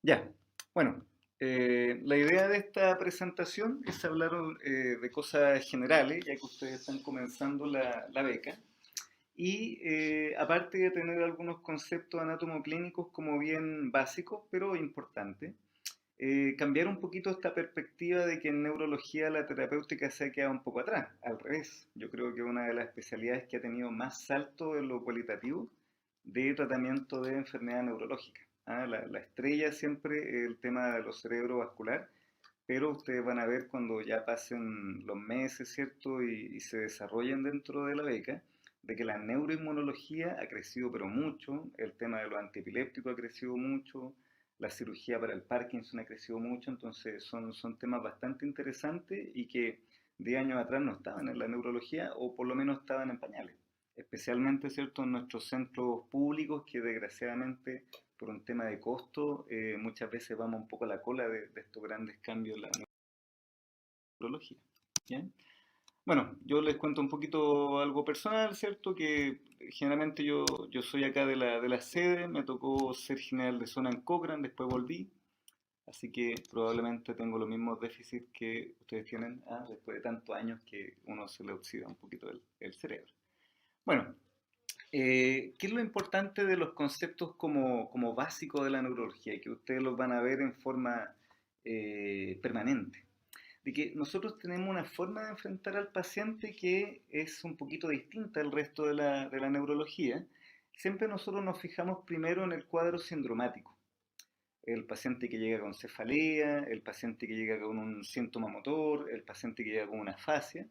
Ya, bueno, la idea de esta presentación es hablar de cosas generales, ya que ustedes están comenzando la beca, y aparte de tener algunos conceptos anatomoclínicos como bien básicos, pero importantes, cambiar un poquito esta perspectiva de que en neurología la terapéutica se ha quedado un poco atrás, al revés. Yo creo que una de las especialidades que ha tenido más salto en lo cualitativo de tratamiento de enfermedad neurológica. ¿Ah? La estrella siempre es el tema de los cerebrovascular, pero ustedes van a ver cuando ya pasen los meses, ¿cierto? Y se desarrollen dentro de la beca, de que la neuroinmunología ha crecido pero mucho, el tema de los antiepilépticos ha crecido mucho, la cirugía para el Parkinson ha crecido mucho, entonces son temas bastante interesantes y que de años atrás no estaban en la neurología o por lo menos estaban en pañales, especialmente, ¿cierto?, en nuestros centros públicos que desgraciadamente por un tema de costo muchas veces vamos un poco a la cola de estos grandes cambios en la neurología. ¿Bien? Bueno, yo les cuento un poquito algo personal, ¿cierto? Que generalmente yo soy acá de la sede, me tocó ser general de zona en Cochrane, después volví, así que probablemente tengo los mismos déficits que ustedes tienen después de tantos años que uno se le oxida un poquito el cerebro. Bueno, ¿qué es lo importante de los conceptos como básicos de la neurología? Que ustedes los van a ver en forma permanente. De que nosotros tenemos una forma de enfrentar al paciente que es un poquito distinta al resto de la neurología. Siempre nosotros nos fijamos primero en el cuadro sindromático. El paciente que llega con cefalea, el paciente que llega con un síntoma motor, el paciente que llega con una afasia.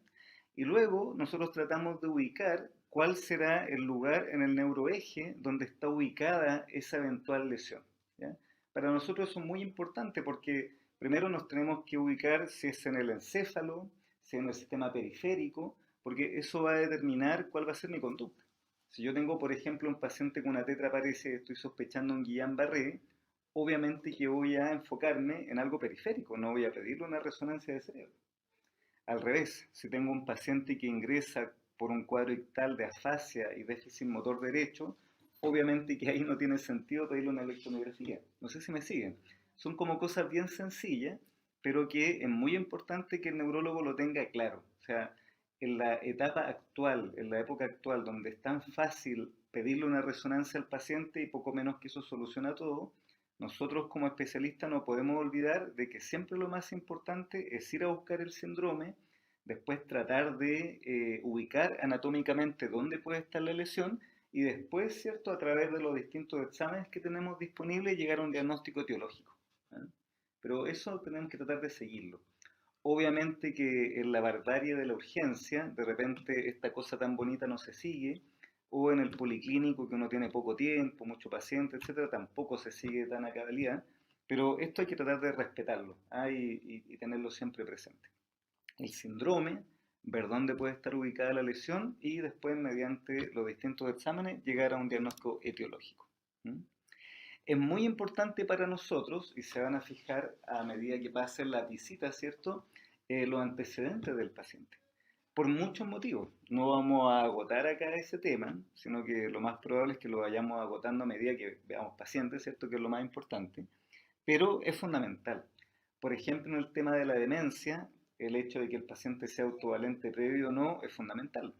Y luego nosotros tratamos de ubicar cuál será el lugar en el neuroeje donde está ubicada esa eventual lesión. ¿Ya? Para nosotros eso es muy importante porque primero nos tenemos que ubicar si es en el encéfalo, si es en el sistema periférico, porque eso va a determinar cuál va a ser mi conducta. Si yo tengo, por ejemplo, un paciente con una tetraparesia y estoy sospechando un Guillain-Barré, obviamente que voy a enfocarme en algo periférico, no voy a pedirle una resonancia de cerebro. Al revés, si tengo un paciente que ingresa por un cuadro ictal de afasia y déficit motor derecho, obviamente que ahí no tiene sentido pedirle una electromiografía. No sé si me siguen. Son como cosas bien sencillas, pero que es muy importante que el neurólogo lo tenga claro. O sea, en la etapa actual, en la época actual, donde es tan fácil pedirle una resonancia al paciente y poco menos que eso soluciona todo, nosotros como especialistas no podemos olvidar de que siempre lo más importante es ir a buscar el síndrome, después tratar de ubicar anatómicamente dónde puede estar la lesión y después, ¿cierto?, a través de los distintos exámenes que tenemos disponibles, llegar a un diagnóstico etiológico. ¿Eh? Pero eso tenemos que tratar de seguirlo. Obviamente que en la barbarie de la urgencia, de repente esta cosa tan bonita no se sigue, o en el policlínico que uno tiene poco tiempo, mucho paciente, etcétera, tampoco se sigue tan a cabalidad, pero esto hay que tratar de respetarlo y tenerlo siempre presente. El síndrome, ver dónde puede estar ubicada la lesión y después, mediante los distintos exámenes, llegar a un diagnóstico etiológico. ¿Mm? Es muy importante para nosotros, y se van a fijar a medida que pasen las visitas, ¿cierto? Los antecedentes del paciente. Por muchos motivos. No vamos a agotar acá ese tema, sino que lo más probable es que lo vayamos agotando a medida que veamos pacientes, ¿cierto? Que es lo más importante. Pero es fundamental. Por ejemplo, en el tema de la demencia, el hecho de que el paciente sea autovalente previo o no es fundamental.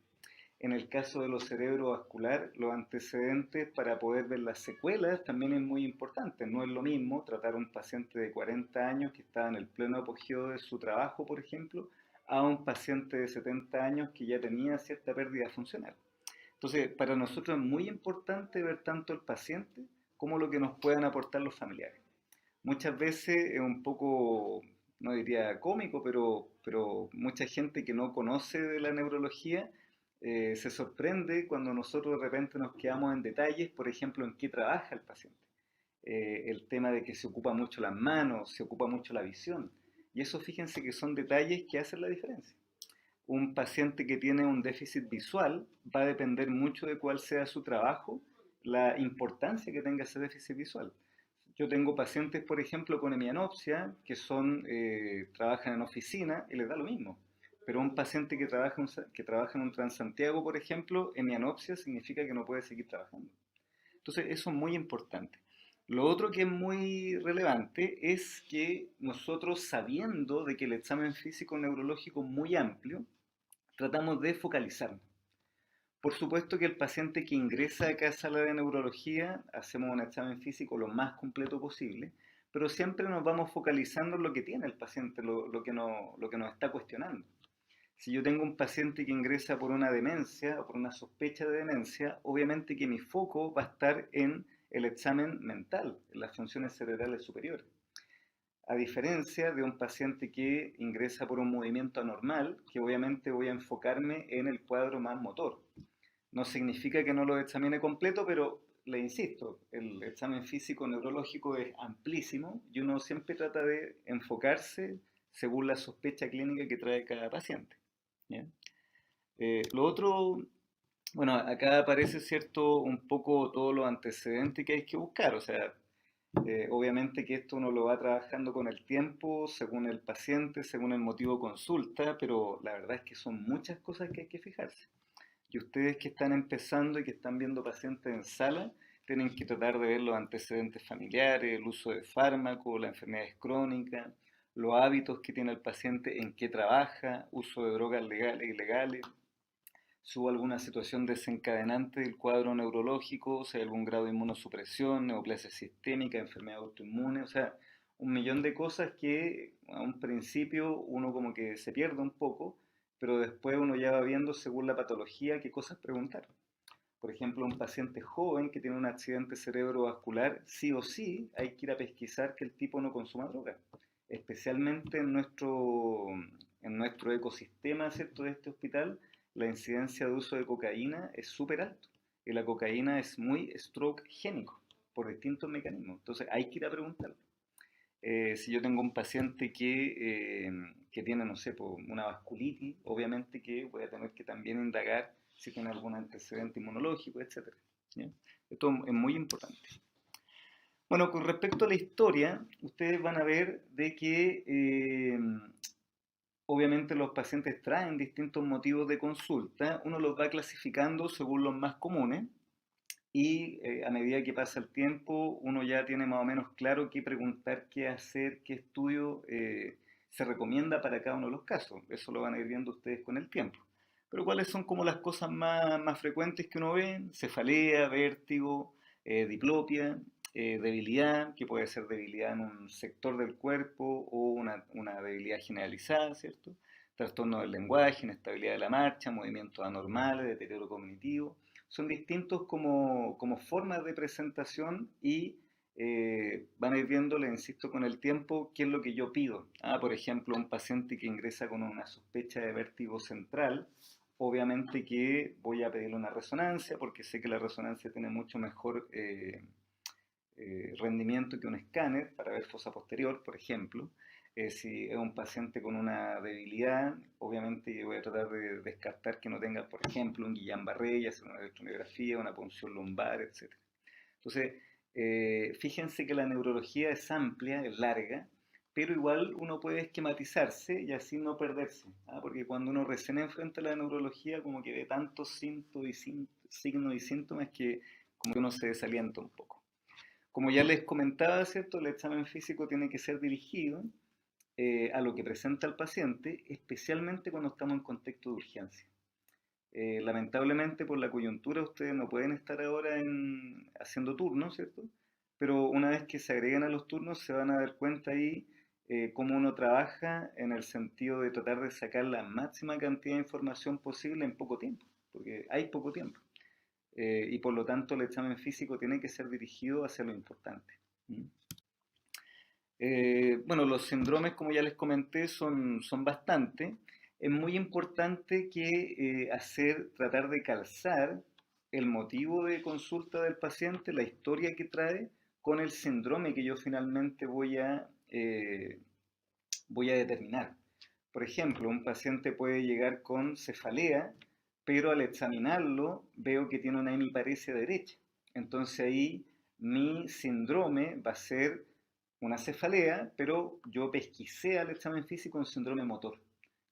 En el caso de los cerebrovascular, los antecedentes para poder ver las secuelas también es muy importante. No es lo mismo tratar a un paciente de 40 años que está en el pleno apogeo de su trabajo, por ejemplo, a un paciente de 70 años que ya tenía cierta pérdida funcional. Entonces, para nosotros es muy importante ver tanto el paciente como lo que nos puedan aportar los familiares. Muchas veces es un poco, no diría cómico, pero mucha gente que no conoce de la neurología se sorprende cuando nosotros de repente nos quedamos en detalles, por ejemplo, en qué trabaja el paciente. El tema de que se ocupa mucho las manos, se ocupa mucho la visión. Y eso fíjense que son detalles que hacen la diferencia. Un paciente que tiene un déficit visual va a depender mucho de cuál sea su trabajo, la importancia que tenga ese déficit visual. Yo tengo pacientes, por ejemplo, con hemianopsia, que trabajan en oficina y les da lo mismo. Pero un paciente que trabaja en un Transantiago, por ejemplo, hemianopsia significa que no puede seguir trabajando. Entonces, eso es muy importante. Lo otro que es muy relevante es que nosotros, sabiendo de que el examen físico neurológico es muy amplio, tratamos de focalizarnos. Por supuesto que el paciente que ingresa acá a sala de neurología, hacemos un examen físico lo más completo posible, pero siempre nos vamos focalizando en lo que tiene el paciente, lo que nos está cuestionando. Si yo tengo un paciente que ingresa por una demencia o por una sospecha de demencia, obviamente que mi foco va a estar en el examen mental, en las funciones cerebrales superiores. A diferencia de un paciente que ingresa por un movimiento anormal, que obviamente voy a enfocarme en el cuadro más motor. No significa que no lo examine completo, pero le insisto, el examen físico neurológico es amplísimo y uno siempre trata de enfocarse según la sospecha clínica que trae cada paciente. ¿Ya? Lo otro, bueno, acá aparece, cierto, un poco todos los antecedentes que hay que buscar. O sea, obviamente que esto uno lo va trabajando con el tiempo, según el paciente, según el motivo de consulta, pero la verdad es que son muchas cosas que hay que fijarse. Y ustedes que están empezando y que están viendo pacientes en sala, tienen que tratar de ver los antecedentes familiares, el uso de fármacos, las enfermedades crónicas, los hábitos que tiene el paciente, en qué trabaja, uso de drogas legales e ilegales, si hubo alguna situación desencadenante del cuadro neurológico, si hay algún grado de inmunosupresión, neoplasia sistémica, enfermedad autoinmune, o sea, un millón de cosas que a un principio uno como que se pierde un poco, pero después uno ya va viendo según la patología qué cosas preguntar. Por ejemplo, un paciente joven que tiene un accidente cerebrovascular, sí o sí hay que ir a pesquisar que el tipo no consuma drogas, especialmente en nuestro ecosistema, ¿cierto?, de este hospital, la incidencia de uso de cocaína es súper alto y la cocaína es muy stroke génico por distintos mecanismos. Entonces hay que ir a preguntar. Si yo tengo un paciente que tiene, no sé, una vasculitis, obviamente que voy a tener que también indagar si tiene algún antecedente inmunológico, etcétera. ¿Ya? Esto es muy importante. Bueno, con respecto a la historia, ustedes van a ver de que obviamente los pacientes traen distintos motivos de consulta, uno los va clasificando según los más comunes y a medida que pasa el tiempo uno ya tiene más o menos claro qué preguntar, qué hacer, qué estudio se recomienda para cada uno de los casos. Eso lo van a ir viendo ustedes con el tiempo. Pero ¿cuáles son como las cosas más frecuentes que uno ve? Cefalea, vértigo, diplopia, debilidad, que puede ser debilidad en un sector del cuerpo o una debilidad generalizada, ¿cierto? Trastorno del lenguaje, inestabilidad de la marcha, movimientos anormales, deterioro cognitivo. Son distintos como formas de presentación y van a ir viendo, le insisto, con el tiempo, qué es lo que yo pido. Por ejemplo, un paciente que ingresa con una sospecha de vértigo central, obviamente que voy a pedirle una resonancia porque sé que la resonancia tiene mucho mejor rendimiento que un escáner para ver fosa posterior, por ejemplo. Si es un paciente con una debilidad, obviamente voy a tratar de descartar que no tenga, por ejemplo, un Guillain-Barré, ya sea una electromiografía, una punción lumbar, etc. Entonces, fíjense que la neurología es amplia, es larga, pero igual uno puede esquematizarse y así no perderse. Porque cuando uno recién enfrenta la neurología, como que ve tantos signos y síntomas que como que uno se desalienta un poco. Como ya les comentaba, ¿cierto? El examen físico tiene que ser dirigido a lo que presenta el paciente, especialmente cuando estamos en contexto de urgencia. Lamentablemente por la coyuntura ustedes no pueden estar ahora haciendo turnos, ¿cierto? Pero una vez que se agreguen a los turnos se van a dar cuenta ahí cómo uno trabaja en el sentido de tratar de sacar la máxima cantidad de información posible en poco tiempo, porque hay poco tiempo. Y por lo tanto el examen físico tiene que ser dirigido hacia lo importante. ¿Mm? Bueno, los síndromes, como ya les comenté, son bastante. Es muy importante que tratar de calzar el motivo de consulta del paciente, la historia que trae, con el síndrome que yo finalmente voy a determinar. Por ejemplo, un paciente puede llegar con cefalea, pero al examinarlo veo que tiene una hemiparesia derecha. Entonces ahí mi síndrome va a ser una cefalea, pero yo pesquisé al examen físico un síndrome motor.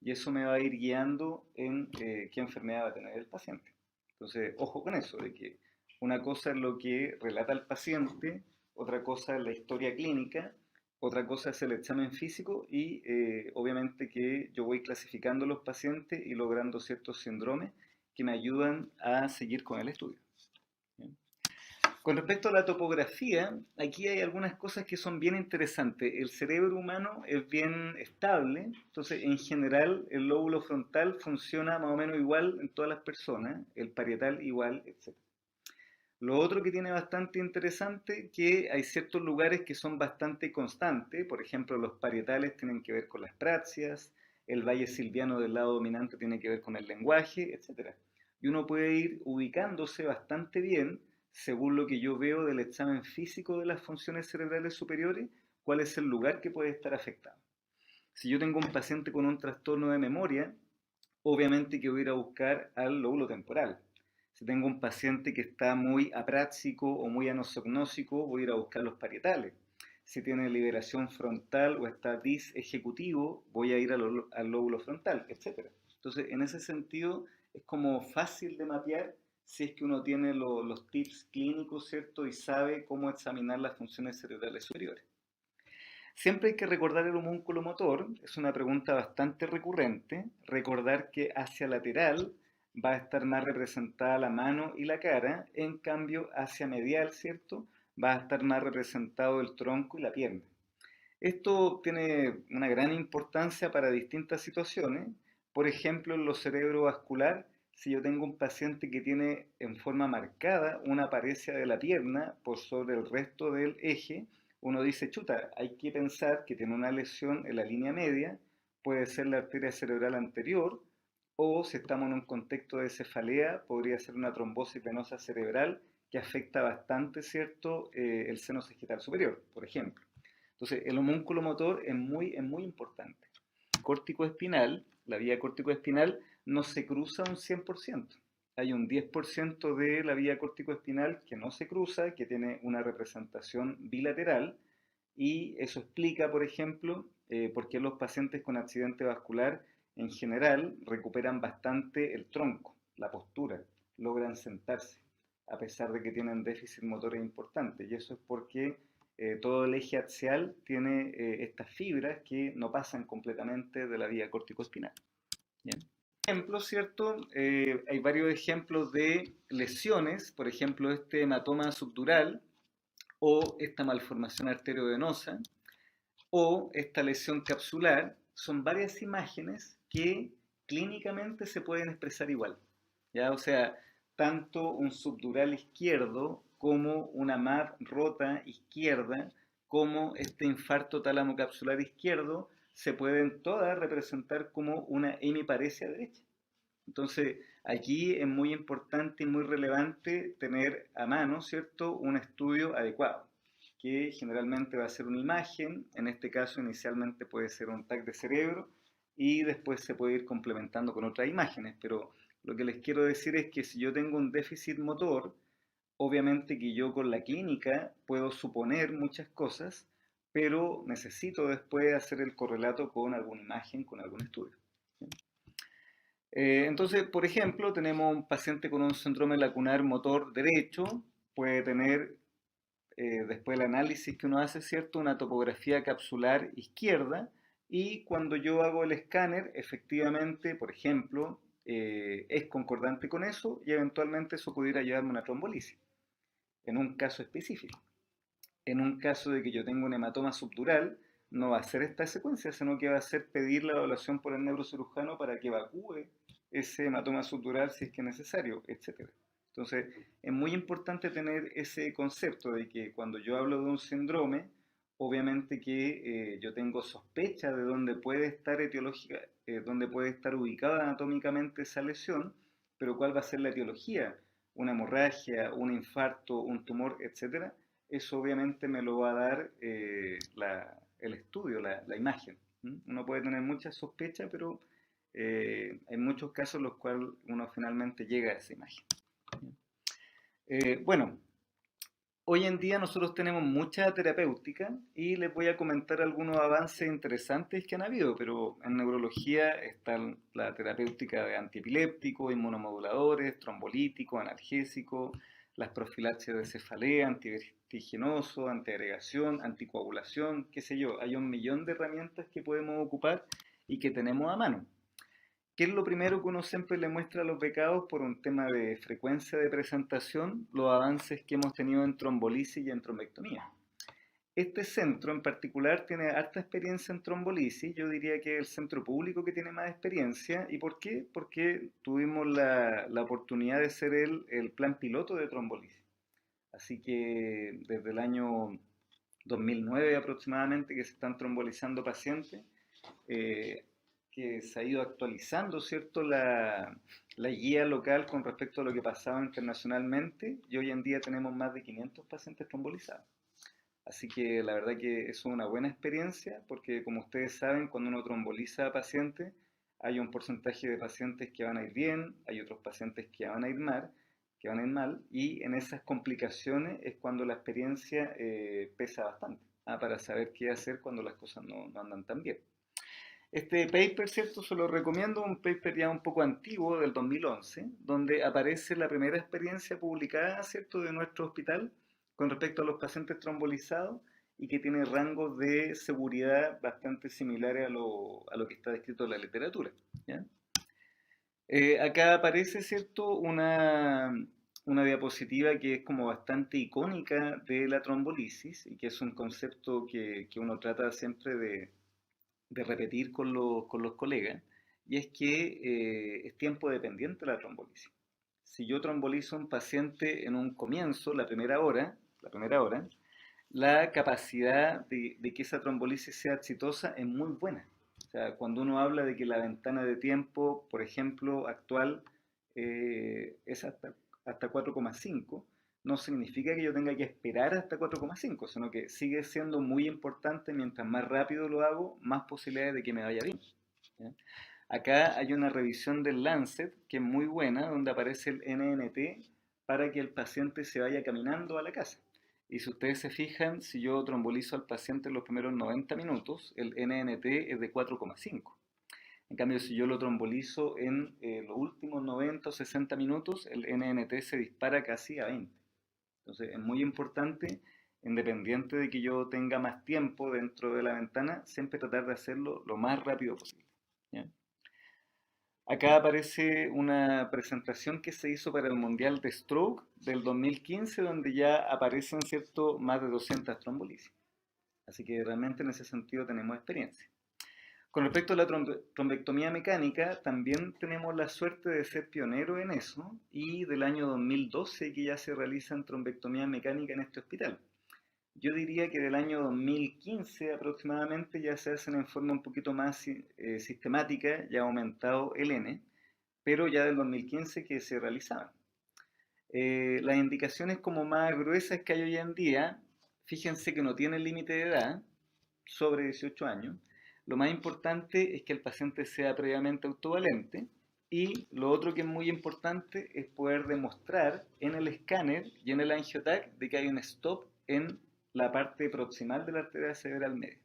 Y eso me va a ir guiando en qué enfermedad va a tener el paciente. Entonces, ojo con eso, de que una cosa es lo que relata el paciente otra cosa es la historia clínica, otra cosa es el examen físico y obviamente que yo voy clasificando los pacientes y logrando ciertos síndromes que me ayudan a seguir con el estudio. ¿Bien? Con respecto a la topografía, aquí hay algunas cosas que son bien interesantes. El cerebro humano es bien estable, entonces en general el lóbulo frontal funciona más o menos igual en todas las personas, el parietal igual, etc. Lo otro que tiene bastante interesante que hay ciertos lugares que son bastante constantes, por ejemplo los parietales tienen que ver con las praxias, el valle silviano del lado dominante tiene que ver con el lenguaje, etc. Y uno puede ir ubicándose bastante bien, según lo que yo veo del examen físico de las funciones cerebrales superiores, cuál es el lugar que puede estar afectado. Si yo tengo un paciente con un trastorno de memoria, obviamente que voy a ir a buscar al lóbulo temporal. Si tengo un paciente que está muy apráxico o muy anosognósico, voy a ir a buscar los parietales. Si tiene liberación frontal o está disejecutivo, voy a ir al lóbulo frontal, etc. Entonces, en ese sentido, es como fácil de mapear si es que uno tiene los tips clínicos, ¿cierto? Y sabe cómo examinar las funciones cerebrales superiores. Siempre hay que recordar el homúnculo motor, es una pregunta bastante recurrente, recordar que hacia lateral va a estar más representada la mano y la cara, en cambio hacia medial, ¿cierto? Va a estar más representado el tronco y la pierna. Esto tiene una gran importancia para distintas situaciones, por ejemplo en lo cerebrovascular, si yo tengo un paciente que tiene en forma marcada una paresia de la pierna por sobre el resto del eje, uno dice, chuta, hay que pensar que tiene una lesión en la línea media, puede ser la arteria cerebral anterior, o si estamos en un contexto de cefalea, podría ser una trombosis venosa cerebral que afecta bastante, ¿cierto?, el seno sagital superior, por ejemplo. Entonces, el homúnculo motor es muy importante. Córtico espinal, la vía córtico-espinal no se cruza un 100%. Hay un 10% de la vía córtico-espinal que no se cruza, que tiene una representación bilateral, y eso explica, por ejemplo, por qué los pacientes con accidente vascular en general recuperan bastante el tronco, la postura, logran sentarse, a pesar de que tienen déficit motores importantes. Y eso es porque todo el eje axial tiene estas fibras que no pasan completamente de la vía córtico-espinal. ¿Bien? Ejemplo, ¿cierto? Hay varios ejemplos de lesiones, por ejemplo, este hematoma subdural o esta malformación arteriovenosa o esta lesión capsular, son varias imágenes que clínicamente se pueden expresar igual. ¿Ya? O sea, tanto un subdural izquierdo como una MAP rota izquierda, como este infarto tálamo capsular izquierdo, se pueden todas representar como una hemiparesia derecha. Entonces, aquí es muy importante y muy relevante tener a mano, ¿cierto?, un estudio adecuado, que generalmente va a ser una imagen, en este caso inicialmente puede ser un TAC de cerebro, y después se puede ir complementando con otras imágenes, pero lo que les quiero decir es que si yo tengo un déficit motor, obviamente que yo con la clínica puedo suponer muchas cosas, pero necesito después hacer el correlato con alguna imagen, con algún estudio. ¿Sí? Entonces, por ejemplo, tenemos un paciente con un síndrome lacunar motor derecho, puede tener, después del análisis que uno hace, ¿cierto?, una topografía capsular izquierda, y cuando yo hago el escáner, efectivamente, por ejemplo, es concordante con eso y eventualmente eso pudiera llevarme a una trombolisis, en un caso específico. En un caso de que yo tenga un hematoma subdural, no va a ser esta secuencia, sino que va a ser pedir la evaluación por el neurocirujano para que evacúe ese hematoma subdural si es que es necesario, etc. Entonces, es muy importante tener ese concepto de que cuando yo hablo de un síndrome, obviamente que yo tengo sospecha de dónde puede estar etiológica, dónde puede estar ubicada anatómicamente esa lesión, pero cuál va a ser la etiología, una hemorragia, un infarto, un tumor, etcétera. Eso obviamente me lo va a dar el estudio, la imagen. Uno puede tener mucha sospecha, pero hay muchos casos en los cuales uno finalmente llega a esa imagen. Bueno, hoy en día nosotros tenemos mucha terapéutica y les voy a comentar algunos avances interesantes que han habido, pero en neurología está la terapéutica de antiepilépticos, inmunomoduladores, trombolíticos, analgésicos, las profilaxias de cefalea, antigenoso, antiagregación, anticoagulación, qué sé yo. Hay un millón de herramientas que podemos ocupar y que tenemos a mano. ¿Qué es lo primero que uno siempre le muestra a los becados por un tema de frecuencia de presentación? Los avances que hemos tenido en trombolisis y en trombectomía. Este centro en particular tiene harta experiencia en trombolisis, yo diría que es el centro público que tiene más experiencia. ¿Y por qué? Porque tuvimos la oportunidad de ser el plan piloto de trombolisis. Así que desde el año 2009 aproximadamente que se están trombolizando pacientes, eh, que se ha ido actualizando, ¿cierto?, la guía local con respecto a lo que pasaba internacionalmente, y hoy en día tenemos más de 500 pacientes trombolizados. Así que la verdad que es una buena experiencia porque, como ustedes saben, cuando uno tromboliza a pacientes, hay un porcentaje de pacientes que van a ir bien, hay otros pacientes que van a ir mal, y en esas complicaciones es cuando la experiencia pesa bastante, para saber qué hacer cuando las cosas no andan tan bien. Este paper, ¿cierto? Se lo recomiendo, un paper ya un poco antiguo, del 2011, donde aparece la primera experiencia publicada, ¿cierto?, de nuestro hospital con respecto a los pacientes trombolizados y que tiene rangos de seguridad bastante similares a lo que está descrito en la literatura, ¿ya? Acá aparece, ¿cierto?, una diapositiva que es como bastante icónica de la trombolisis y que es un concepto que uno trata siempre de repetir con los colegas, y es que es tiempo dependiente la trombolisis. Si yo trombolizo a un paciente en un comienzo, la primera hora, la capacidad de que esa trombolisis sea exitosa es muy buena. O sea, cuando uno habla de que la ventana de tiempo, por ejemplo, actual es hasta 4,5, no significa que yo tenga que esperar hasta 4,5, sino que sigue siendo muy importante. Mientras más rápido lo hago, más posibilidades de que me vaya bien, ¿ya? Acá hay una revisión del Lancet que es muy buena, donde aparece el NNT para que el paciente se vaya caminando a la casa. Y si ustedes se fijan, si yo trombolizo al paciente en los primeros 90 minutos, el NNT es de 4,5. En cambio, si yo lo trombolizo en los últimos 90 o 60 minutos, el NNT se dispara casi a 20. Entonces, es muy importante, independiente de que yo tenga más tiempo dentro de la ventana, siempre tratar de hacerlo lo más rápido posible, ¿ya? Acá aparece una presentación que se hizo para el Mundial de Stroke del 2015, donde ya aparecen, ¿cierto?, más de 200 trombolisis. Así que realmente en ese sentido tenemos experiencia. Con respecto a la trombectomía mecánica, también tenemos la suerte de ser pioneros en eso, y del año 2012 que ya se realizan trombectomía mecánica en este hospital. Yo diría que del año 2015 aproximadamente ya se hacen en forma un poquito más sistemática, ya ha aumentado el N, pero ya del 2015 que se realizaban. Las indicaciones como más gruesas que hay hoy en día, fíjense que no tienen límite de edad, sobre 18 años. Lo más importante es que el paciente sea previamente autovalente, y lo otro que es muy importante es poder demostrar en el escáner y en el angiotac de que hay un stop en la parte proximal de la arteria cerebral media.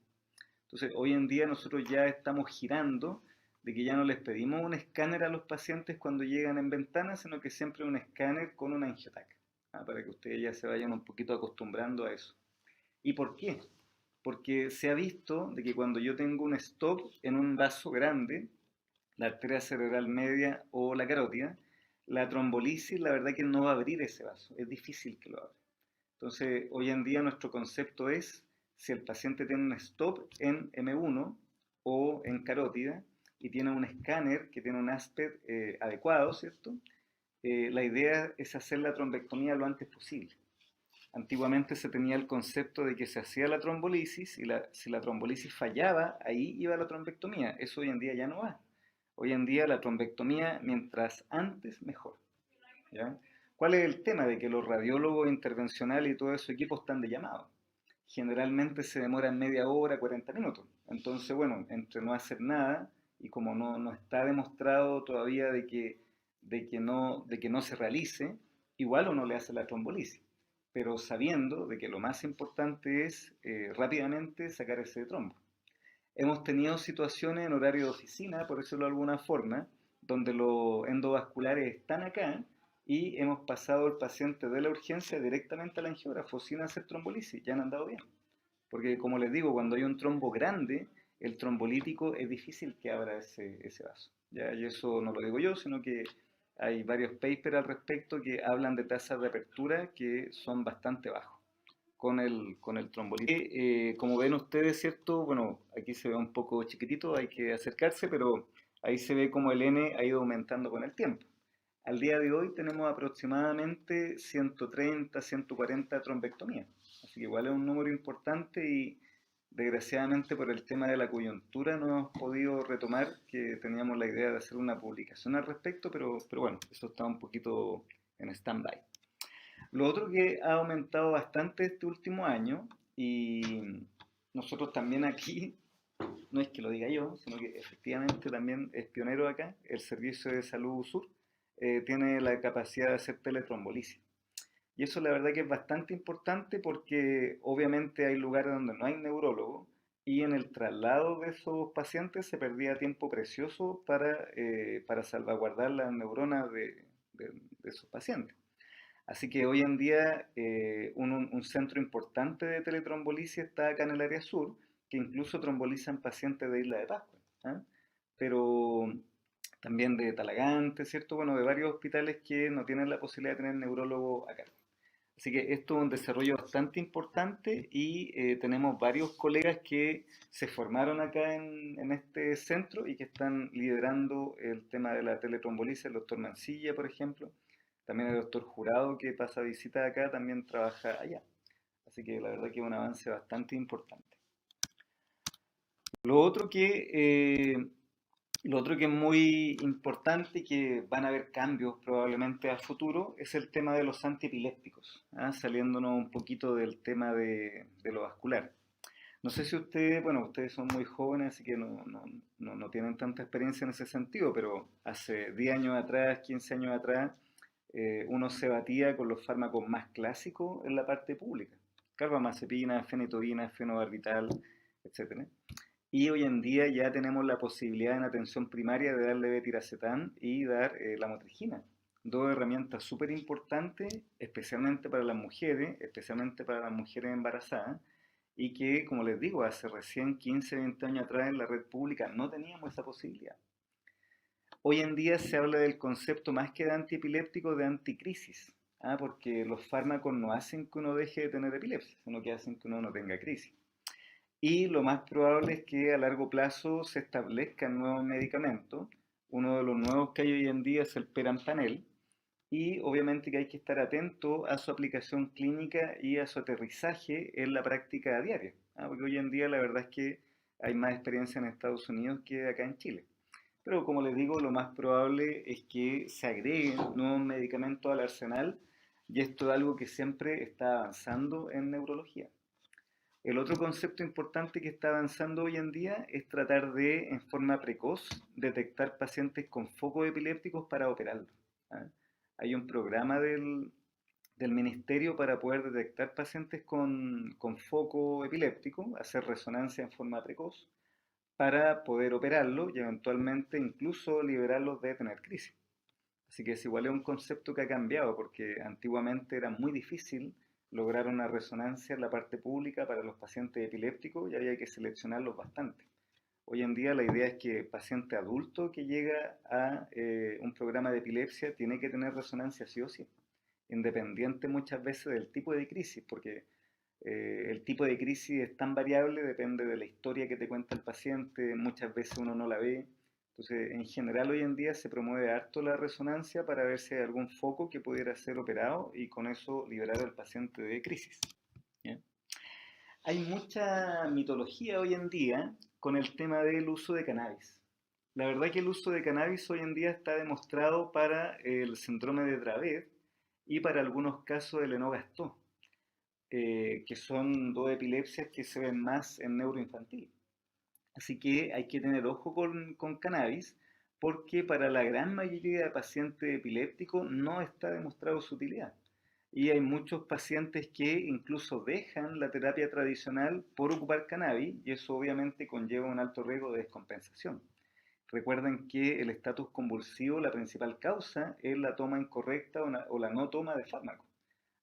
Entonces, hoy en día nosotros ya estamos girando de que ya no les pedimos un escáner a los pacientes cuando llegan en ventana, sino que siempre un escáner con un angiotac, para que ustedes ya se vayan un poquito acostumbrando a eso. ¿Y por qué? Porque se ha visto de que cuando yo tengo un stop en un vaso grande, la arteria cerebral media o la carótida, la trombolisis la verdad que no va a abrir ese vaso, es difícil que lo abra. Entonces, hoy en día nuestro concepto es, si el paciente tiene un stop en M1 o en carótida y tiene un escáner que tiene un aspecto adecuado, ¿cierto? La idea es hacer la trombectomía lo antes posible. Antiguamente se tenía el concepto de que se hacía la trombolisis y si la trombolisis fallaba, ahí iba la trombectomía. Eso hoy en día ya no va. Hoy en día la trombectomía, mientras antes, mejor, ¿ya? ¿Cuál es el tema? De que los radiólogos intervencionales y todo esos equipos están de llamado. Generalmente se demoran media hora, 40 minutos. Entonces, bueno, entre no hacer nada y como no está demostrado todavía de que no se realice, igual uno le hace la trombolisis, pero sabiendo de que lo más importante es rápidamente sacar ese trombo. Hemos tenido situaciones en horario de oficina, por decirlo de alguna forma, donde los endovasculares están acá y hemos pasado el paciente de la urgencia directamente al angiógrafo sin hacer trombolisis, ya han andado bien. Porque como les digo, cuando hay un trombo grande, el trombolítico es difícil que abra ese vaso. ¿Ya? Y eso no lo digo yo, sino que hay varios papers al respecto que hablan de tasas de apertura que son bastante bajos con el trombolítico. Como ven ustedes, ¿cierto? Bueno, aquí se ve un poco chiquitito, hay que acercarse, pero ahí se ve como el N ha ido aumentando con el tiempo. Al día de hoy tenemos aproximadamente 130, 140 trombectomías. Así que igual es un número importante y desgraciadamente por el tema de la coyuntura no hemos podido retomar que teníamos la idea de hacer una publicación al respecto, pero bueno, eso está un poquito en stand-by. Lo otro que ha aumentado bastante este último año y nosotros también aquí, no es que lo diga yo, sino que efectivamente también es pionero acá, el Servicio de Salud Sur tiene la capacidad de hacer teletrombolisis. Y eso la verdad que es bastante importante porque obviamente hay lugares donde no hay neurólogo y en el traslado de esos pacientes se perdía tiempo precioso para salvaguardar las neuronas de esos pacientes. Así que hoy en día un centro importante de teletrombolisis está acá en el área sur, que incluso trombolizan pacientes de Isla de Pascua, ¿ah? Pero también de Talagante, ¿cierto? Bueno, de varios hospitales que no tienen la posibilidad de tener neurólogo acá. Así que esto es un desarrollo bastante importante y tenemos varios colegas que se formaron acá en este centro y que están liderando el tema de la teletrombolisis, el doctor Mancilla, por ejemplo. También el doctor Jurado, que pasa visita acá, también trabaja allá. Así que la verdad que es un avance bastante importante. Lo otro que lo otro que es muy importante y que van a haber cambios probablemente a futuro es el tema de los antiepilépticos, ¿ah? Saliéndonos un poquito del tema de lo vascular. No sé si ustedes, bueno, ustedes son muy jóvenes, así que no tienen tanta experiencia en ese sentido, pero hace 10 años atrás, 15 años atrás, uno se batía con los fármacos más clásicos en la parte pública. Carbamazepina, fenitoína, fenobarbital, etcétera. Y hoy en día ya tenemos la posibilidad en atención primaria de darle betiracetán y dar la motrigina. Dos herramientas súper importantes, especialmente para las mujeres embarazadas, y que, como les digo, hace recién 15, 20 años atrás en la red pública no teníamos esa posibilidad. Hoy en día se habla del concepto más que de antiepiléptico, de anticrisis, ¿ah? Porque los fármacos no hacen que uno deje de tener epilepsia, sino que hacen que uno no tenga crisis. Y lo más probable es que a largo plazo se establezcan nuevos medicamentos. Uno de los nuevos que hay hoy en día es el perampanel. Y obviamente que hay que estar atento a su aplicación clínica y a su aterrizaje en la práctica diaria, ¿ah? Porque hoy en día la verdad es que hay más experiencia en Estados Unidos que acá en Chile. Pero como les digo, lo más probable es que se agreguen nuevos medicamentos al arsenal y esto es algo que siempre está avanzando en neurología. El otro concepto importante que está avanzando hoy en día es tratar de, en forma precoz, detectar pacientes con focos epilépticos para operarlos, ¿ah? Hay un programa del ministerio para poder detectar pacientes con foco epiléptico, hacer resonancia en forma precoz, para poder operarlo y eventualmente incluso liberarlos de tener crisis. Así que es igual es un concepto que ha cambiado porque antiguamente era muy difícil lograr una resonancia en la parte pública para los pacientes epilépticos y había que seleccionarlos bastante. Hoy en día la idea es que el paciente adulto que llega a un programa de epilepsia tiene que tener resonancia sí o sí, independiente muchas veces del tipo de crisis, porque el tipo de crisis es tan variable, depende de la historia que te cuenta el paciente, muchas veces uno no la ve. Entonces, en general hoy en día se promueve harto la resonancia para ver si hay algún foco que pudiera ser operado y con eso liberar al paciente de crisis. ¿Ya? Hay mucha mitología hoy en día con el tema del uso de cannabis. La verdad que el uso de cannabis hoy en día está demostrado para el síndrome de Dravet y para algunos casos de Lennox-Gastaut, que son dos epilepsias que se ven más en neuroinfantil. Así que hay que tener ojo con cannabis porque para la gran mayoría de pacientes epilépticos no está demostrado su utilidad. Y hay muchos pacientes que incluso dejan la terapia tradicional por ocupar cannabis y eso obviamente conlleva un alto riesgo de descompensación. Recuerden que el estatus convulsivo, la principal causa es la toma incorrecta o la no toma de fármacos.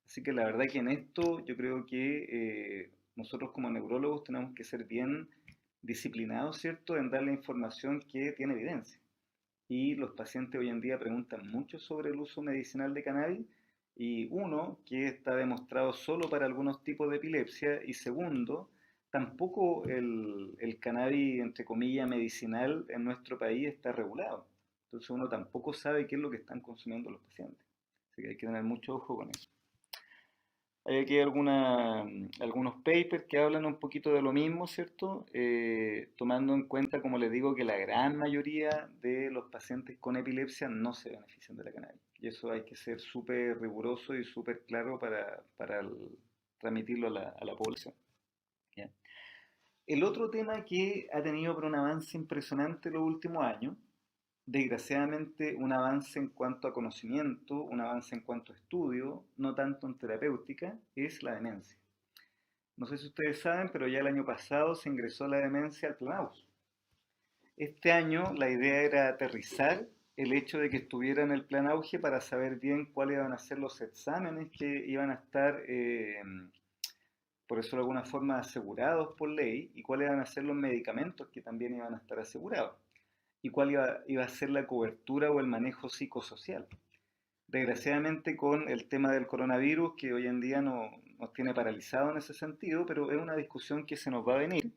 Así que la verdad que en esto yo creo que nosotros como neurólogos tenemos que ser bien disciplinados, ¿cierto?, en dar la información que tiene evidencia. Y los pacientes hoy en día preguntan mucho sobre el uso medicinal de cannabis y uno, que está demostrado solo para algunos tipos de epilepsia y segundo, tampoco el cannabis, entre comillas, medicinal en nuestro país está regulado. Entonces uno tampoco sabe qué es lo que están consumiendo los pacientes. Así que hay que tener mucho ojo con eso. Hay aquí algunos papers que hablan un poquito de lo mismo, ¿cierto? Tomando en cuenta, como les digo, que la gran mayoría de los pacientes con epilepsia no se benefician de la cannabis. Y eso hay que ser súper riguroso y súper claro para transmitirlo a la población. ¿Ya? El otro tema que ha tenido pero un avance impresionante en los últimos años, desgraciadamente un avance en cuanto a conocimiento, un avance en cuanto a estudio, no tanto en terapéutica, es la demencia. No sé si ustedes saben, pero ya el año pasado se ingresó la demencia al Plan AUS. Este año la idea era aterrizar el hecho de que estuviera en el Plan Auge para saber bien cuáles iban a ser los exámenes que iban a estar, por eso de alguna forma, asegurados por ley y cuáles iban a ser los medicamentos que también iban a estar asegurados y cuál iba a ser la cobertura o el manejo psicosocial. Desgraciadamente con el tema del coronavirus, que hoy en día nos tiene paralizado en ese sentido, pero es una discusión que se nos va a venir,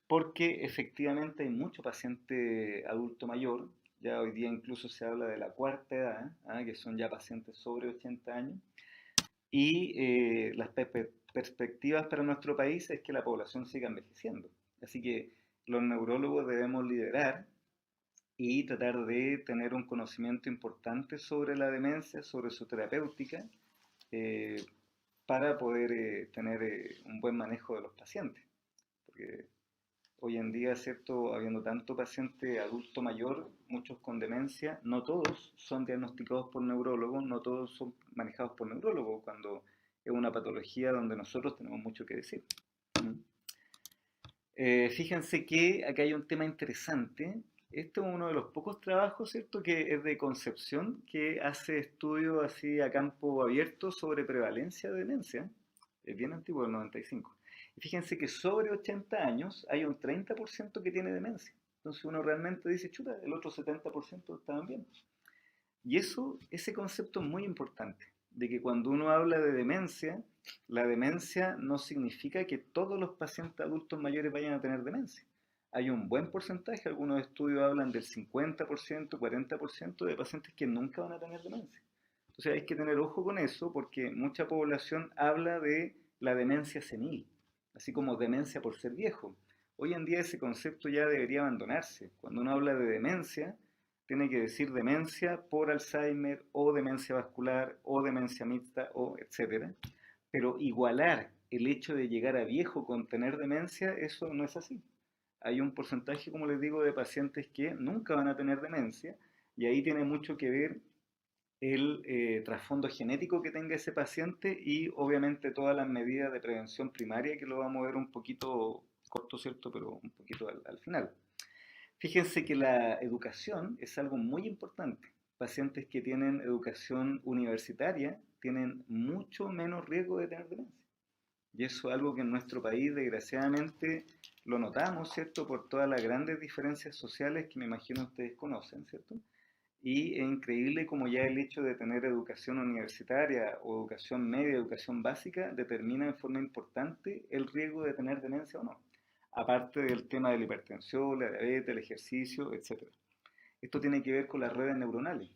porque efectivamente hay mucho paciente adulto mayor, ya hoy día incluso se habla de la cuarta edad, que son ya pacientes sobre 80 años, y las perspectivas para nuestro país es que la población siga envejeciendo. Así que los neurólogos debemos liderar y tratar de tener un conocimiento importante sobre la demencia, sobre su terapéutica, eh, para poder tener un buen manejo de los pacientes. Porque hoy en día, ¿cierto? Habiendo tanto paciente adulto mayor, muchos con demencia, no todos son diagnosticados por neurólogos, no todos son manejados por neurólogos, cuando es una patología donde nosotros tenemos mucho que decir. Fíjense que acá hay un tema interesante. Este es uno de los pocos trabajos, ¿cierto?, que es de Concepción, que hace estudios así a campo abierto sobre prevalencia de demencia. Es bien antiguo, del 95. Y fíjense que sobre 80 años hay un 30% que tiene demencia. Entonces uno realmente dice, chuta, el otro 70% estaban bien. Y ese concepto es muy importante, de que cuando uno habla de demencia, la demencia no significa que todos los pacientes adultos mayores vayan a tener demencia. Hay un buen porcentaje, algunos estudios hablan del 50%, 40% de pacientes que nunca van a tener demencia. Entonces hay que tener ojo con eso porque mucha población habla de la demencia senil, así como demencia por ser viejo. Hoy en día ese concepto ya debería abandonarse. Cuando uno habla de demencia, tiene que decir demencia por Alzheimer o demencia vascular o demencia mixta o etcétera. Pero igualar el hecho de llegar a viejo con tener demencia, eso no es así. Hay un porcentaje, como les digo, de pacientes que nunca van a tener demencia y ahí tiene mucho que ver el trasfondo genético que tenga ese paciente y obviamente todas las medidas de prevención primaria que lo vamos a ver un poquito corto, ¿cierto? Pero un poquito al final. Fíjense que la educación es algo muy importante. Pacientes que tienen educación universitaria tienen mucho menos riesgo de tener demencia. Y eso es algo que en nuestro país, desgraciadamente, lo notamos, ¿cierto? Por todas las grandes diferencias sociales que me imagino ustedes conocen, ¿cierto? Y es increíble como ya el hecho de tener educación universitaria o educación media, educación básica, determina en forma importante el riesgo de tener demencia o no. Aparte del tema de la hipertensión, la diabetes, el ejercicio, etcétera. Esto tiene que ver con las redes neuronales.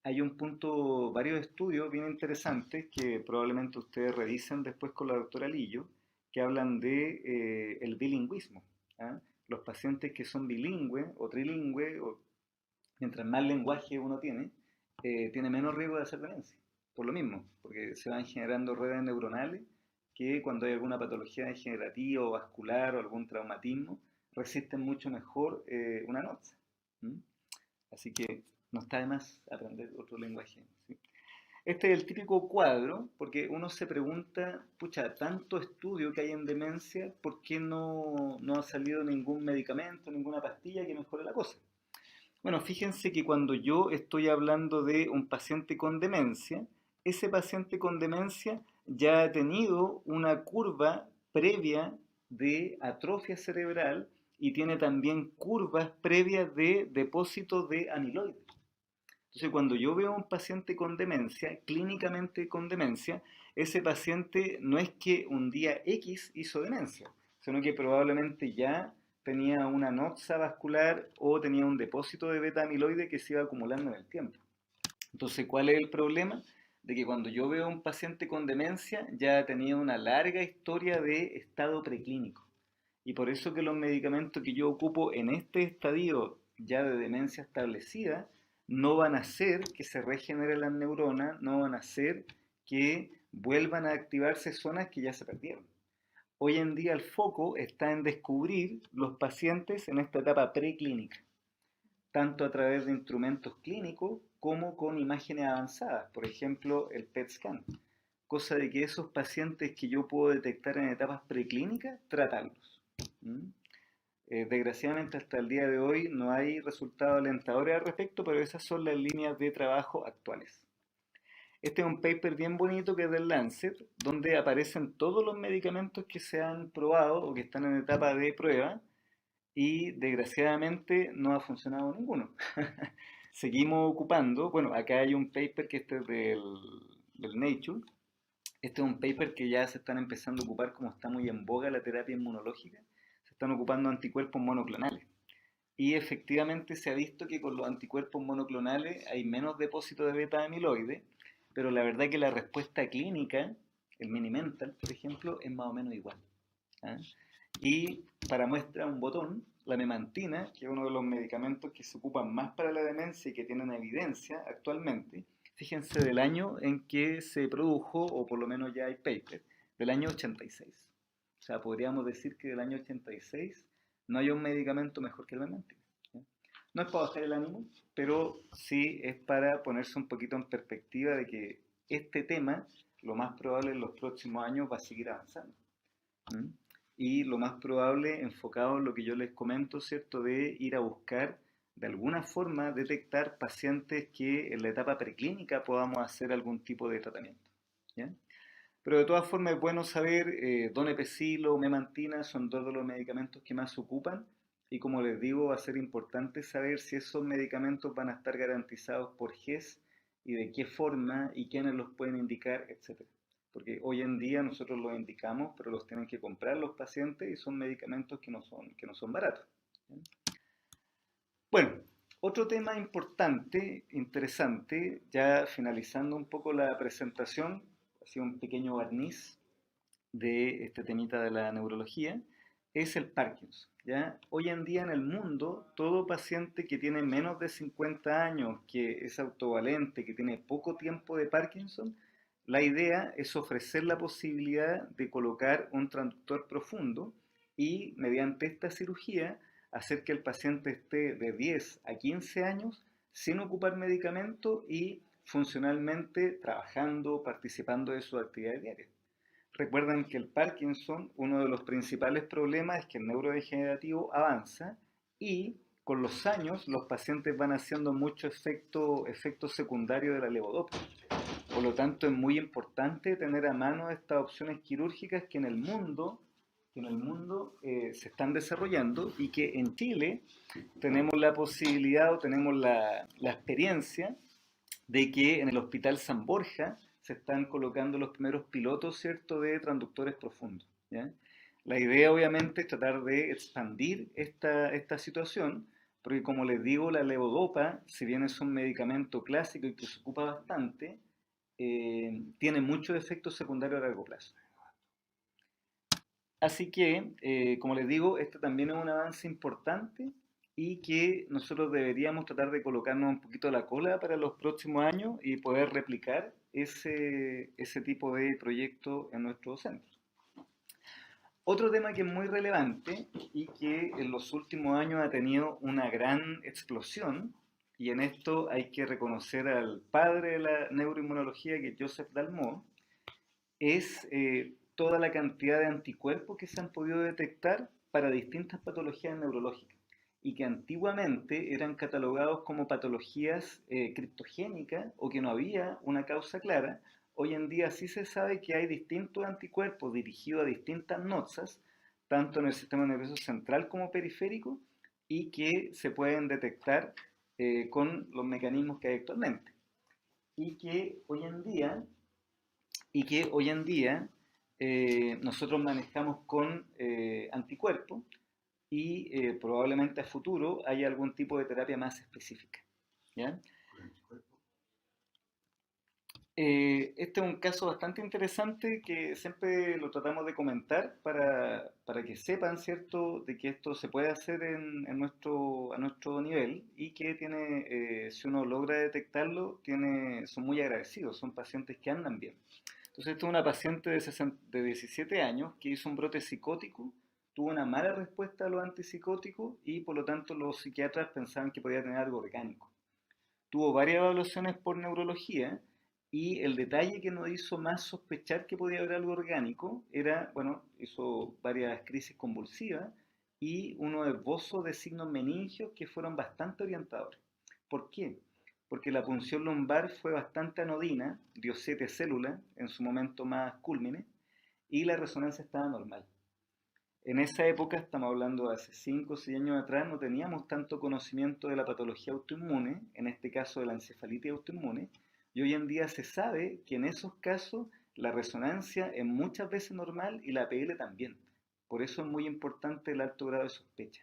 Hay un punto, varios estudios bien interesantes que probablemente ustedes revisen después con la doctora Lillo, que hablan de el bilingüismo. ¿Ah? Los pacientes que son bilingües o trilingües, o mientras más lenguaje uno tiene menos riesgo de hacer demencia. Por lo mismo, porque se van generando redes neuronales que cuando hay alguna patología degenerativa o vascular o algún traumatismo, resisten mucho mejor una noche. ¿Mm? Así que no está de más aprender otro lenguaje. ¿Sí? Este es el típico cuadro, porque uno se pregunta, pucha, tanto estudio que hay en demencia, ¿por qué no ha salido ningún medicamento, ninguna pastilla que mejore la cosa? Bueno, fíjense que cuando yo estoy hablando de un paciente con demencia, ese paciente con demencia ya ha tenido una curva previa de atrofia cerebral y tiene también curvas previas de depósito de amiloide. Entonces, cuando yo veo a un paciente con demencia, clínicamente con demencia, ese paciente no es que un día X hizo demencia, sino que probablemente ya tenía una noxa vascular o tenía un depósito de beta amiloide que se iba acumulando en el tiempo. Entonces, ¿cuál es el problema? De que cuando yo veo a un paciente con demencia, ya ha tenido una larga historia de estado preclínico. Y por eso que los medicamentos que yo ocupo en este estadio ya de demencia establecida no van a hacer que se regenere las neuronas, no van a hacer que vuelvan a activarse zonas que ya se perdieron. Hoy en día el foco está en descubrir los pacientes en esta etapa preclínica, tanto a través de instrumentos clínicos como con imágenes avanzadas, por ejemplo el PET scan, cosa de que esos pacientes que yo puedo detectar en etapas preclínicas, tratarlos. ¿Mm? Desgraciadamente hasta el día de hoy no hay resultados alentadores al respecto, pero esas son las líneas de trabajo actuales. Este es un paper bien bonito que es del Lancet, donde aparecen todos los medicamentos que se han probado o que están en etapa de prueba y desgraciadamente no ha funcionado ninguno. Seguimos ocupando, bueno, acá hay un paper que este es del Nature. Este es un paper que ya se están empezando a ocupar, como está muy en boga la terapia inmunológica, se están ocupando anticuerpos monoclonales. Y efectivamente se ha visto que con los anticuerpos monoclonales hay menos depósito de beta amiloide, pero la verdad que la respuesta clínica, el Minimental, por ejemplo, es más o menos igual. ¿Ah? Y para muestra un botón, la memantina, que es uno de los medicamentos que se ocupan más para la demencia y que tienen evidencia actualmente, fíjense del año en que se produjo, o por lo menos ya hay paper, del año 86. O sea, podríamos decir que del año 86 no hay un medicamento mejor que el memantina. ¿Ya? No es para bajar el ánimo, pero sí es para ponerse un poquito en perspectiva de que este tema, lo más probable en los próximos años, va a seguir avanzando. ¿Mm? Y lo más probable, enfocado en lo que yo les comento, ¿cierto? De ir a buscar, de alguna forma, detectar pacientes que en la etapa preclínica podamos hacer algún tipo de tratamiento. ¿Ya? Pero de todas formas es bueno saber, donepezilo, memantina son dos de los medicamentos que más se ocupan y como les digo va a ser importante saber si esos medicamentos van a estar garantizados por GES y de qué forma y quiénes los pueden indicar, etcétera. Porque hoy en día nosotros los indicamos, pero los tienen que comprar los pacientes y son medicamentos que no son baratos. ¿Ya? Bueno, otro tema importante, interesante, ya finalizando un poco la presentación, ha sido un pequeño barniz de este temita de la neurología, es el Parkinson. ¿Ya? Hoy en día en el mundo, todo paciente que tiene menos de 50 años, que es autovalente, que tiene poco tiempo de Parkinson, la idea es ofrecer la posibilidad de colocar un transductor profundo y mediante esta cirugía hacer que el paciente esté de 10 a 15 años sin ocupar medicamento y funcionalmente trabajando, participando de sus actividades diarias. Recuerden que el Parkinson, uno de los principales problemas es que el neurodegenerativo avanza y con los años los pacientes van haciendo mucho efecto secundario de la levodopa. Por lo tanto, es muy importante tener a mano estas opciones quirúrgicas que en el mundo se están desarrollando y que en Chile tenemos la posibilidad o tenemos la experiencia de que en el Hospital San Borja se están colocando los primeros pilotos, ¿cierto?, de transductores profundos. ¿Ya? La idea, obviamente, es tratar de expandir esta situación, porque como les digo, la levodopa, si bien es un medicamento clásico y que se ocupa bastante, tiene muchos efectos secundarios a largo plazo. Así que, como les digo, este también es un avance importante y que nosotros deberíamos tratar de colocarnos un poquito la cola para los próximos años y poder replicar ese tipo de proyecto en nuestros centros. Otro tema que es muy relevante y que en los últimos años ha tenido una gran explosión, y en esto hay que reconocer al padre de la neuroinmunología, que es Joseph Dalmau, es toda la cantidad de anticuerpos que se han podido detectar para distintas patologías neurológicas. y que antiguamente eran catalogados como patologías criptogénicas o que no había una causa clara. Hoy en día sí se sabe que hay distintos anticuerpos dirigidos a distintas noxas, tanto en el sistema nervioso central como periférico, y que se pueden detectar con los mecanismos que hay actualmente. Y que hoy en día, nosotros manejamos con anticuerpos y probablemente a futuro haya algún tipo de terapia más específica. ¿Ya? Este es un caso bastante interesante que siempre lo tratamos de comentar para que sepan, ¿cierto?, de que esto se puede hacer a nuestro nivel y que tiene, si uno logra detectarlo, son muy agradecidos, son pacientes que andan bien. Entonces, esta es una paciente de 17 años que hizo un brote psicótico, tuvo una mala respuesta a los antipsicóticos y por lo tanto los psiquiatras pensaban que podía tener algo orgánico. Tuvo varias evaluaciones por neurología y el detalle que nos hizo más sospechar que podía haber algo orgánico era, bueno, hizo varias crisis convulsivas y unos esbozos de signos meningios que fueron bastante orientadores. ¿Por qué? Porque la punción lumbar fue bastante anodina, dio 7 células en su momento más cúlmine y la resonancia estaba normal. En esa época, estamos hablando de hace 5 o 6 años atrás, no teníamos tanto conocimiento de la patología autoinmune, en este caso de la encefalitis autoinmune, y hoy en día se sabe que en esos casos la resonancia es muchas veces normal y la PL también. Por eso es muy importante el alto grado de sospecha.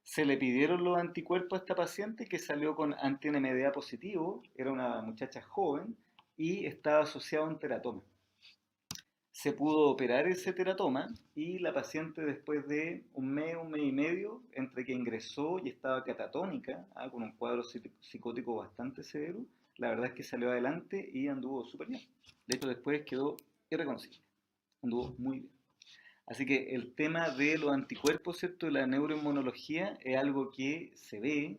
Se le pidieron los anticuerpos a esta paciente que salió con anti-NMDA positivo, era una muchacha joven y estaba asociado a un teratoma. Se pudo operar ese teratoma y la paciente después de un mes y medio, entre que ingresó y estaba catatónica, con un cuadro psicótico bastante severo, la verdad es que salió adelante y anduvo súper bien. De hecho, después quedó irreconocible, anduvo muy bien. Así que el tema de los anticuerpos, ¿cierto?, de la neuroinmunología es algo que se ve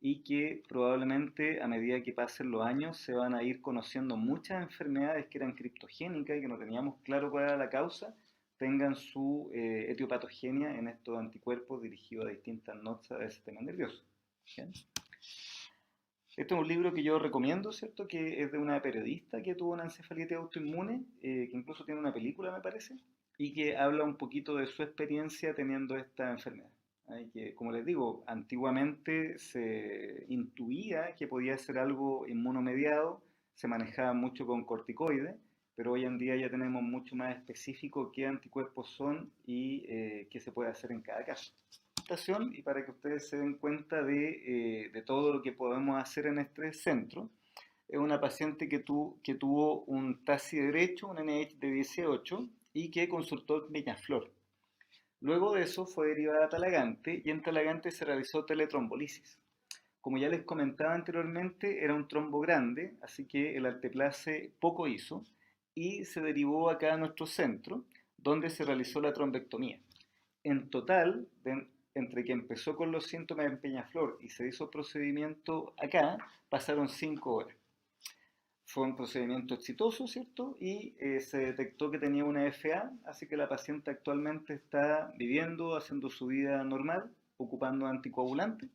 y que probablemente a medida que pasen los años se van a ir conociendo muchas enfermedades que eran criptogénicas y que no teníamos claro cuál era la causa, tengan su etiopatogenia en estos anticuerpos dirigidos a distintas notas del sistema nervioso. ¿Bien? Este es un libro que yo recomiendo, ¿cierto?, que es de una periodista que tuvo una encefalitis autoinmune, que incluso tiene una película, me parece, y que habla un poquito de su experiencia teniendo esta enfermedad. Y que, como les digo, antiguamente se intuía que podía ser algo inmunomediado, se manejaba mucho con corticoides, pero hoy en día ya tenemos mucho más específico qué anticuerpos son y qué se puede hacer en cada caso. Y para que ustedes se den cuenta de todo lo que podemos hacer en este centro, es una paciente que tuvo un TASI derecho, un NH de 18 y que consultó en Peñaflor. Luego de eso fue derivada a Talagante y en Talagante se realizó teletrombolisis. Como ya les comentaba anteriormente, era un trombo grande, así que el alteplase poco hizo y se derivó acá a nuestro centro, donde se realizó la trombectomía. En total, entre que empezó con los síntomas en Peñaflor y se hizo el procedimiento acá, pasaron 5 horas. Fue un procedimiento exitoso, ¿cierto? Y se detectó que tenía una FA, así que la paciente actualmente está viviendo, haciendo su vida normal, ocupando anticoagulantes.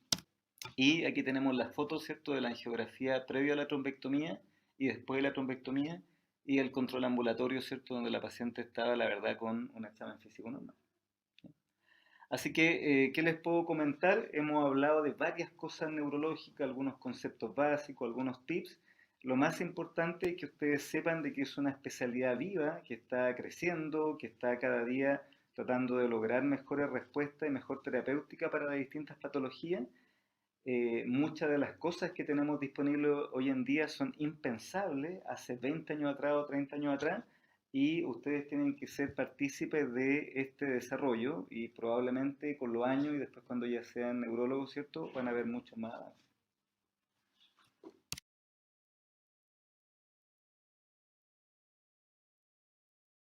Y aquí tenemos las fotos, ¿cierto?, de la angiografía previo a la trombectomía y después de la trombectomía y el control ambulatorio, ¿cierto?, donde la paciente estaba, la verdad, con un examen físico normal. Así que, ¿qué les puedo comentar? Hemos hablado de varias cosas neurológicas, algunos conceptos básicos, algunos tips. Lo más importante es que ustedes sepan de que es una especialidad viva, que está creciendo, que está cada día tratando de lograr mejores respuestas y mejor terapéutica para las distintas patologías. Muchas de las cosas que tenemos disponibles hoy en día son impensables hace 20 años atrás o 30 años atrás, y ustedes tienen que ser partícipes de este desarrollo y probablemente con los años y después cuando ya sean neurólogos, ¿cierto?, van a ver mucho más.